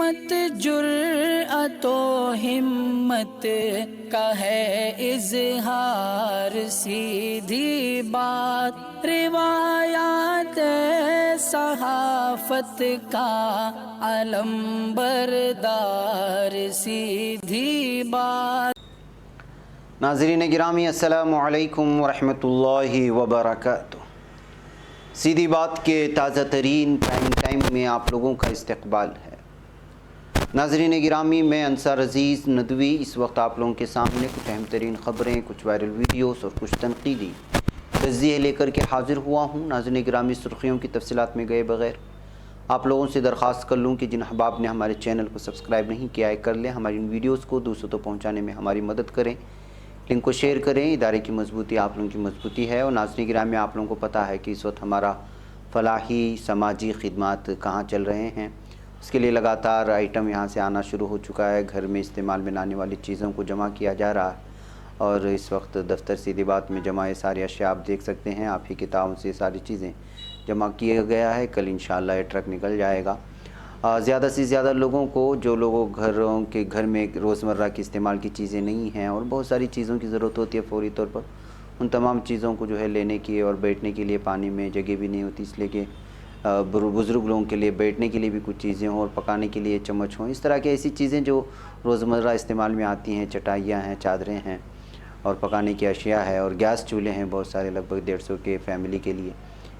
مت جرأت و ہمت کا ہے اظہار، سیدھی بات روایات صحافت کا علم بردار، سیدھی بات۔ ناظرین گرامی السلام علیکم ورحمۃ اللہ وبرکاتہ۔ سیدھی بات کے تازہ ترین پرائم ٹائم میں آپ لوگوں کا استقبال ہے۔ ناظرین گرامی، میں انصار عزیز ندوی اس وقت آپ لوگوں کے سامنے کچھ اہم ترین خبریں، کچھ وائرل ویڈیوز اور کچھ تنقیدی تجزیے لے کر کے حاضر ہوا ہوں۔ ناظرین گرامی، سرخیوں کی تفصیلات میں گئے بغیر آپ لوگوں سے درخواست کر لوں کہ جن احباب نے ہمارے چینل کو سبسکرائب نہیں کیا ہے کر لیں، ہماری ان ویڈیوز کو دوسروں تک پہنچانے میں ہماری مدد کریں، لنک کو شیئر کریں۔ ادارے کی مضبوطی آپ لوگوں کی مضبوطی ہے۔ اور ناظرین گرامی، آپ لوگوں کو پتہ ہے کہ اس وقت ہمارا فلاحی سماجی خدمات کہاں چل رہے ہیں، اس کے لیے لگاتار آئٹم یہاں سے آنا شروع ہو چکا ہے۔ گھر میں استعمال میں لانے والی چیزوں کو جمع کیا جا رہا ہے، اور اس وقت دفتر سیدھی بات میں جمع یہ ساری اشیاء آپ دیکھ سکتے ہیں۔ آپ ہی کی تعاون سے یہ ساری چیزیں جمع کیا گیا ہے۔ کل انشاءاللہ یہ ٹرک نکل جائے گا۔ زیادہ سے زیادہ لوگوں کو، جو لوگوں گھر میں روزمرہ کی استعمال کی چیزیں نہیں ہیں اور بہت ساری چیزوں کی ضرورت ہوتی ہے فوری طور پر، ان تمام چیزوں کو جو ہے لینے کی، اور بیٹھنے کے لیے پانی میں جگہ بھی نہیں ہوتی، اس لیے کہ بزرگ لوگوں کے لیے بیٹھنے کے لیے بھی کچھ چیزیں ہوں اور پکانے کے لیے چمچ ہوں، اس طرح کی ایسی چیزیں جو روزمرہ استعمال میں آتی ہیں، چٹائیاں ہیں، چادریں ہیں اور پکانے کی اشیاء ہے، اور گیس چولہے ہیں بہت سارے، لگ بھگ 150 کے فیملی کے لیے،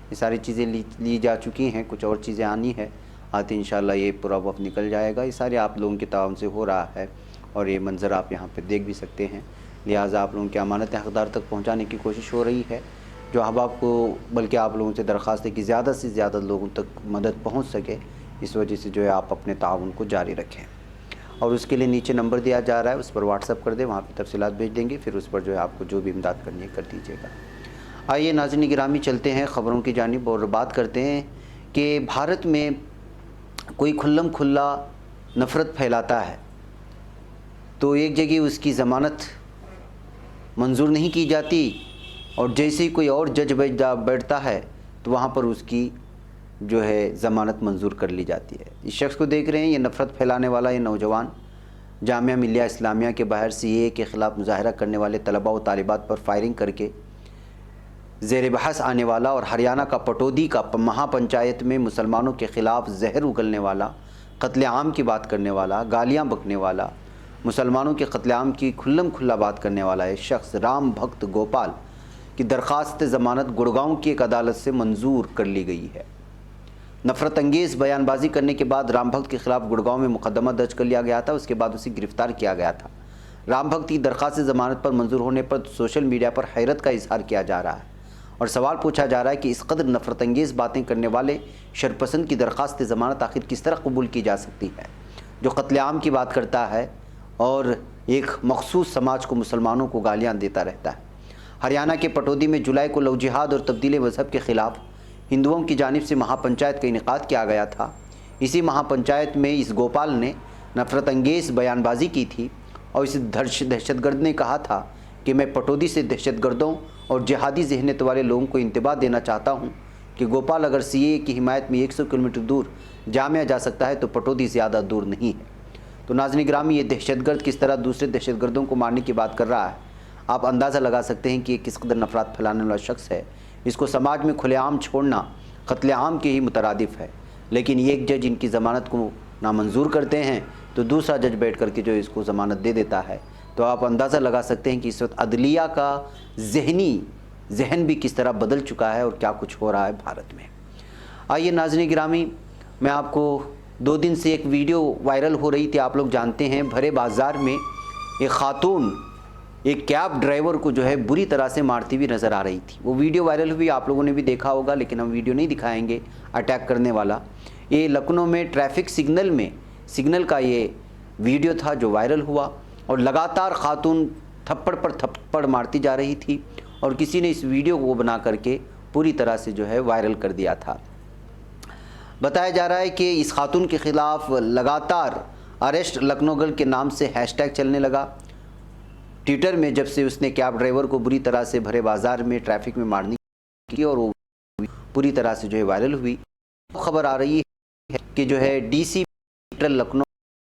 یہ ساری چیزیں لی جا چکی ہیں۔ کچھ اور چیزیں آنی ہے، آتی انشاءاللہ یہ پورا وقت نکل جائے گا۔ یہ سارے آپ لوگوں کے تعاون سے ہو رہا ہے، اور یہ منظر آپ یہاں پہ دیکھ بھی سکتے ہیں۔ لہٰذا آپ لوگوں کی امانتیں حقدار تک پہنچانے کی کوشش ہو رہی ہے، جو احباب کو، بلکہ آپ لوگوں سے درخواست ہے کہ زیادہ سے زیادہ لوگوں تک مدد پہنچ سکے، اس وجہ سے جو ہے آپ اپنے تعاون کو جاری رکھیں، اور اس کے لیے نیچے نمبر دیا جا رہا ہے، اس پر واٹس ایپ کر دیں، وہاں پہ تفصیلات بھیج دیں گے، پھر اس پر جو ہے آپ کو جو بھی امداد کرنی ہے کر دیجیے گا۔ آئیے ناظرین گرامی، چلتے ہیں خبروں کی جانب اور بات کرتے ہیں کہ بھارت میں کوئی کھلم کھلا نفرت پھیلاتا ہے تو ایک جگہ اس کی ضمانت منظور نہیں کی جاتی، اور جیسے ہی کوئی اور جج بیٹھتا ہے تو وہاں پر اس کی جو ہے ضمانت منظور کر لی جاتی ہے۔ اس شخص کو دیکھ رہے ہیں، یہ نفرت پھیلانے والا یہ نوجوان جامعہ ملیہ اسلامیہ کے باہر CAA کے خلاف مظاہرہ کرنے والے طلباء و طالبات پر فائرنگ کر کے زیر بحث آنے والا، اور ہریانہ کا پٹودی کا مہا پنچایت میں مسلمانوں کے خلاف زہر اگلنے والا، قتل عام کی بات کرنے والا، گالیاں بکنے والا، مسلمانوں کے قتل عام کی کھلم کھلا بات کرنے والا یہ شخص رام بھکت گوپال کی درخواست ضمانت گڑگاؤں کی ایک عدالت سے منظور کر لی گئی ہے۔ نفرت انگیز بیان بازی کرنے کے بعد رام بھکت کے خلاف گڑگاؤں میں مقدمہ درج کر لیا گیا تھا، اس کے بعد اسے گرفتار کیا گیا تھا۔ رام بھکت کی درخواست ضمانت پر منظور ہونے پر سوشل میڈیا پر حیرت کا اظہار کیا جا رہا ہے، اور سوال پوچھا جا رہا ہے کہ اس قدر نفرت انگیز باتیں کرنے والے شرپسند کی درخواست ضمانت آخر کس طرح قبول کی جا سکتی ہے، جو قتل عام کی بات کرتا ہے اور ایک مخصوص سماج کو، مسلمانوں کو گالیاں دیتا رہتا ہے۔ ہریانہ کے پٹودی میں جولائی کو لو جہاد اور تبدیل مذہب کے خلاف ہندوؤں کی جانب سے مہا پنچایت کا انعقاد کیا گیا تھا۔ اسی مہا پنچایت میں اس گوپال نے نفرت انگیز بیان بازی کی تھی، اور اس دہشت گرد نے کہا تھا کہ میں پٹودی سے دہشت گردوں اور جہادی ذہنیت والے لوگوں کو انتباہ دینا چاہتا ہوں کہ گوپال اگر CAA کی حمایت میں 100 کلومیٹر دور جامعہ جا سکتا ہے تو پٹودی زیادہ دور نہیں ہے۔ تو ناظرین گرامی، یہ دہشت گرد کس طرح دوسرے دہشت گردوں کو مارنے کی بات کر رہا ہے، آپ اندازہ لگا سکتے ہیں کہ یہ کس قدر نفرت پھیلانے والا شخص ہے۔ اس کو سماج میں کھلے عام چھوڑنا قتل عام کے ہی مترادف ہے، لیکن یہ ایک جج ان کی ضمانت کو نامنظور کرتے ہیں تو دوسرا جج بیٹھ کر کے جو اس کو ضمانت دے دیتا ہے۔ تو آپ اندازہ لگا سکتے ہیں کہ اس وقت عدلیہ کا ذہن بھی کس طرح بدل چکا ہے اور کیا کچھ ہو رہا ہے بھارت میں۔ آئیے ناظرین گرامی، میں آپ کو 2 دن سے ایک ویڈیو وائرل ہو رہی تھی، آپ لوگ جانتے ہیں، بھرے بازار میں ایک خاتون ایک کیب ڈرائیور کو جو ہے بری طرح سے مارتی ہوئی نظر آ رہی تھی۔ وہ ویڈیو وائرل ہوئی، آپ لوگوں نے بھی دیکھا ہوگا، لیکن ہم ویڈیو نہیں دکھائیں گے اٹیک کرنے والا۔ یہ لکھنؤ میں ٹریفک سگنل کا یہ ویڈیو تھا جو وائرل ہوا، اور لگاتار خاتون تھپڑ پر تھپڑ مارتی جا رہی تھی، اور کسی نے اس ویڈیو کو بنا کر کے پوری طرح سے جو ہے وائرل کر دیا تھا۔ بتایا جا رہا ہے کہ اس خاتون کے خلاف لگاتار اریسٹ لکھنؤ گرل کے نام سے ہیش ٹیگ چلنے لگا ٹویٹر میں، جب سے اس نے کیب ڈرائیور کو بری طرح سے بھرے بازار میں ٹریفک میں مارنے کی، اور وہ پوری طرح سے جو ہے وائرل ہوئی۔ خبر آ رہی ہے کہ جو ہے DC لکھنؤ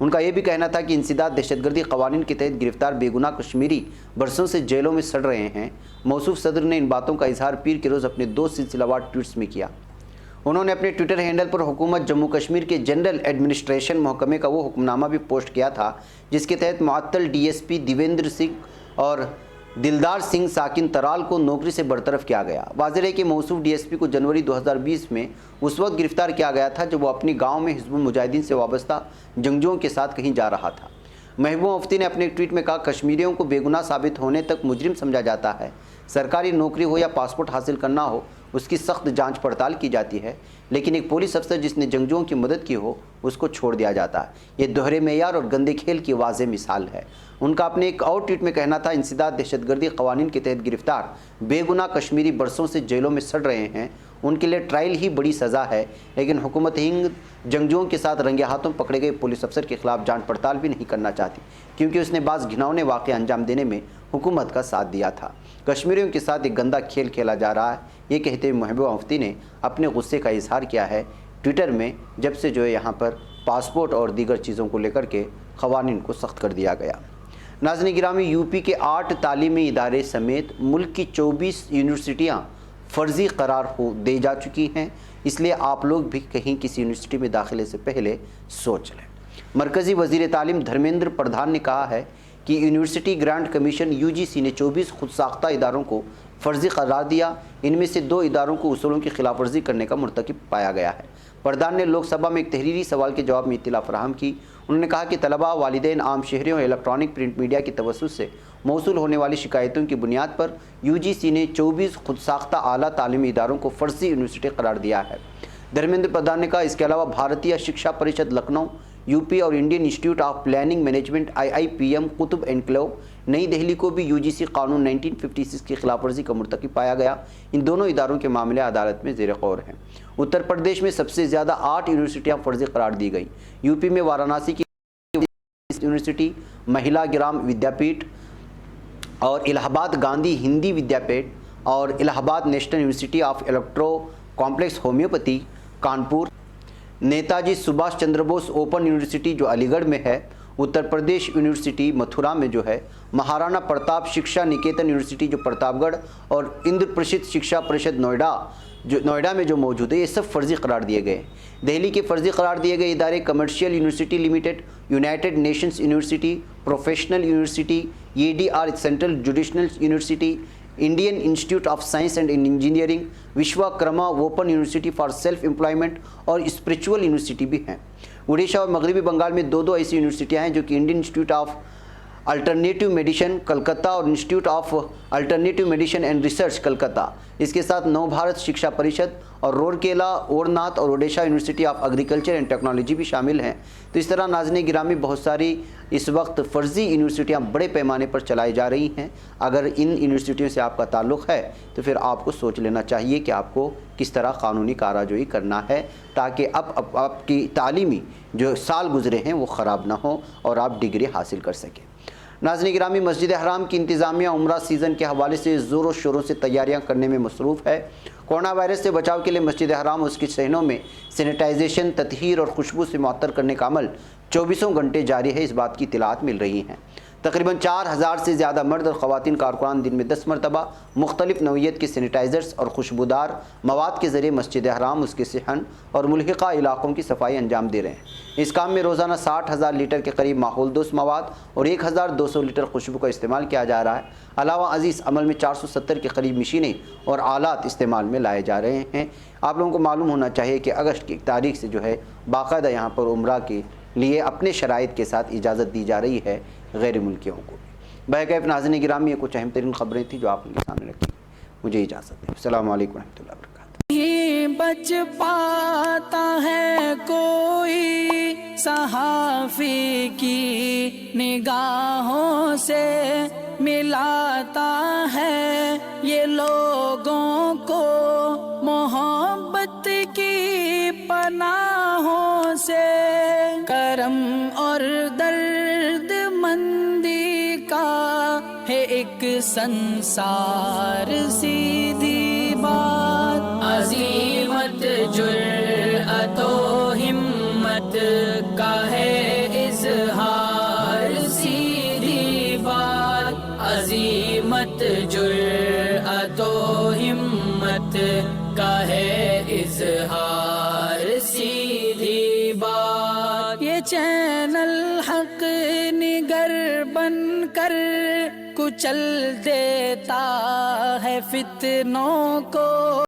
ان کا یہ بھی کہنا تھا کہ انسداد دہشت گردی قوانین کے تحت گرفتار بے گناہ کشمیری برسوں سے جیلوں میں سڑ رہے ہیں۔ موصوف صدر نے ان باتوں کا اظہار پیر کے روز اپنے 2 سلسلہ وار ٹویٹس میں کیا۔ انہوں نے اپنے ٹویٹر ہینڈل پر حکومت جموں کشمیر کے جنرل ایڈمنسٹریشن محکمے کا وہ حکمنامہ بھی پوسٹ کیا تھا جس کے تحت معطل D S P Devinder Singh اور دلدار سنگھ ساکن ترال کو نوکری سے برطرف کیا گیا۔ واضح ہے کہ موصوف ڈی ایس پی کو جنوری 2020 میں اس وقت گرفتار کیا گیا تھا جب وہ اپنی گاؤں میں حزب المجاہدین سے وابستہ جنگجوؤں کے ساتھ کہیں جا رہا تھا۔ محبوبہ مفتی نے اپنے ایک ٹویٹ میں کہا، کشمیریوں کو بے گناہ ثابت ہونے تک مجرم سمجھا جاتا ہے۔ سرکاری نوکری ہو یا پاسپورٹ حاصل کرنا ہو، اس کی سخت جانچ پڑتال کی جاتی ہے، لیکن ایک پولیس افسر جس نے جنگجوؤں کی مدد کی ہو اس کو چھوڑ دیا جاتا ہے۔ یہ دوہرے معیار اور گندے کھیل کی واضح مثال ہے۔ ان کا اپنے ایک اور ٹویٹ میں کہنا تھا، انسداد دہشت گردی قوانین کے تحت گرفتار بے گناہ کشمیری برسوں سے جیلوں میں سڑ رہے ہیں، ان کے لیے ٹرائل ہی بڑی سزا ہے، لیکن حکومت ہند جنگجوؤں کے ساتھ رنگے ہاتھوں پکڑے گئے پولیس افسر کے خلاف جانچ پڑتال بھی نہیں کرنا چاہتی کیونکہ اس نے بعض گھناؤنے واقعے انجام دینے میں حکومت کا ساتھ دیا تھا۔ کشمیریوں کے ساتھ ایک گندا کھیل کھیلا جا رہا ہے، یہ کہتے ہوئے محبوبہ مفتی نے اپنے غصے کا اظہار کیا ہے ٹویٹر میں، جب سے یہاں پر پاسپورٹ اور دیگر چیزوں کو لے کر کے قوانین کو سخت کر دیا گیا۔ ناظرین گرامی، یو پی کے 8 تعلیمی ادارے سمیت ملک کی 24 یونیورسٹیاں فرضی قرار دے جا چکی ہیں، اس لیے آپ لوگ بھی کہیں کسی یونیورسٹی میں داخلے سے پہلے سوچ لیں۔ مرکزی وزیر تعلیم دھرمیندر پردھان نے کہا ہے کہ یونیورسٹی گرانٹ کمیشن UGC نے 24 خود ساختہ اداروں کو فرضی قرار دیا، ان میں سے 2 اداروں کو اصولوں کی خلاف ورزی کرنے کا مرتکب پایا گیا ہے۔ پردھان نے لوک سبھا میں ایک تحریری سوال کے جواب میں اطلاع فراہم کی۔ انہوں نے کہا کہ طلباء، والدین، عام شہریوں اور الیکٹرانک پرنٹ میڈیا کے توسط سے موصول ہونے والی شکایتوں کی بنیاد پر UGC نے 24 خود ساختہ اعلیٰ تعلیمی اداروں کو فرضی یونیورسٹی قرار دیا ہے۔ دھرمیندر پردھان نے کہا، اس کے علاوہ بھارتیہ شکشا پریشد لکھنؤ، UP اور Indian Institute of Planning Management IIPM Qutab enclave Nai Delhi کو بھی UGC قانون 1956 کی خلاف ورزی کا مرتکب پایا گیا۔ ان دونوں اداروں کے معاملے عدالت میں زیر غور ہیں۔ اتر پردیش میں سب سے زیادہ 8 یونیورسٹیاں فرضی قرار دی گئیں۔ UP میں وارانسی کی یونیورسٹی، مہیلا گرام ودیا پیٹھ اور الہ آباد گاندھی ہندی ودیا پیٹھ اور الہ آباد national university of electro complex homeopathy Kanpur, Netaji سبھاش چندر بوس اوپن یونیورسٹی جو علی گڑھ میں ہے، اتر پردیش یونیورسٹی متھرا میں جو ہے، مہارانا پرتاپ شکشا نکیتن یونیورسٹی جو پرتاپ گڑھ اور اندر پرشد شکشا پریشد نوئیڈا میں جو موجود ہے، یہ سب فرضی قرار دیے گئے۔ دہلی کے فرضی قرار دیے گئے ادارے commercial university limited, United nations university, professional university, ADR central judicial university, Indian Institute of science and engineering, Vishwa Karma open university for self employment اور اسپریچول یونیورسٹی بھی ہیں۔ اڑیسہ اور مغربی بنگال میں 2 ایسی یونیورسٹیاں ہیں جو کہ Indian Institute of Alternative Medicine Calcutta اور Institute of Alternative Medicine and Research Calcutta, اس کے ساتھ نو بھارت شکشا پریشد اور رورکیلا، اورناتھ اور Odisha university of agriculture and technology بھی شامل ہیں۔ تو اس طرح ناظرین گرامی، بہت ساری اس وقت فرضی یونیورسٹیاں بڑے پیمانے پر چلائی جا رہی ہیں۔ اگر ان یونیورسٹیوں سے آپ کا تعلق ہے تو پھر آپ کو سوچ لینا چاہیے کہ آپ کو کس طرح قانونی کارروائی کرنا ہے تاکہ اب آپ کی تعلیمی جو سال گزرے ہیں وہ خراب نہ ہوں اور آپ ڈگری حاصل کر سکیں۔ ناظرین گرامی، مسجد حرام کی انتظامیہ عمرہ سیزن کے حوالے سے زور و شوروں سے تیاریاں کرنے میں مصروف ہے۔ کورونا وائرس سے بچاؤ کے لیے مسجد حرام اور اس کے صحنوں میں سینیٹائزیشن، تطہیر اور خوشبو سے معطر کرنے کا عمل 24 گھنٹے جاری ہے، اس بات کی اطلاعات مل رہی ہیں۔ تقریباً 4000 سے زیادہ مرد اور خواتین کارکنان دن میں 10 مرتبہ مختلف نوعیت کے سینیٹائزرز اور خوشبودار مواد کے ذریعے مسجد حرام، اس کے صحن اور ملحقہ علاقوں کی صفائی انجام دے رہے ہیں۔ اس کام میں روزانہ 60,000 لیٹر کے قریب ماحول دوست مواد اور 1200 لیٹر خوشبو کا استعمال کیا جا رہا ہے۔ علاوہ ازیں عمل میں 470 کے قریب مشینیں اور آلات استعمال میں لائے جا رہے ہیں۔ آپ لوگوں کو معلوم ہونا چاہیے کہ اگست کی تاریخ سے جو ہے باقاعدہ یہاں پر عمرہ کے لیے اپنے شرائط کے ساتھ اجازت دی جا رہی ہے غیر ملکیوں کو۔ بہرکیف ناظرین گرامی، یہ کچھ اہم ترین خبریں تھیں جو آپ ان کے سامنے رکھی۔ مجھے اجازت ہے۔ السلام علیکم ورحمۃ اللہ وبرکاتہ۔ نہیں بچ پاتا ہے کوئی صحافی کی نگاہوں سے، ملاتا ہے یہ لوگوں کو محبت کی پناہوں سے۔ کرم اور درد مندی کا ہے ایک سنسار، سیدھی بات عزیمت جرأت و ہمت کا ہے اظہار۔ کا ہے اظہار سیدھی بات. یہ چینل حق نگر بن کر کچل دیتا ہے فتنوں کو.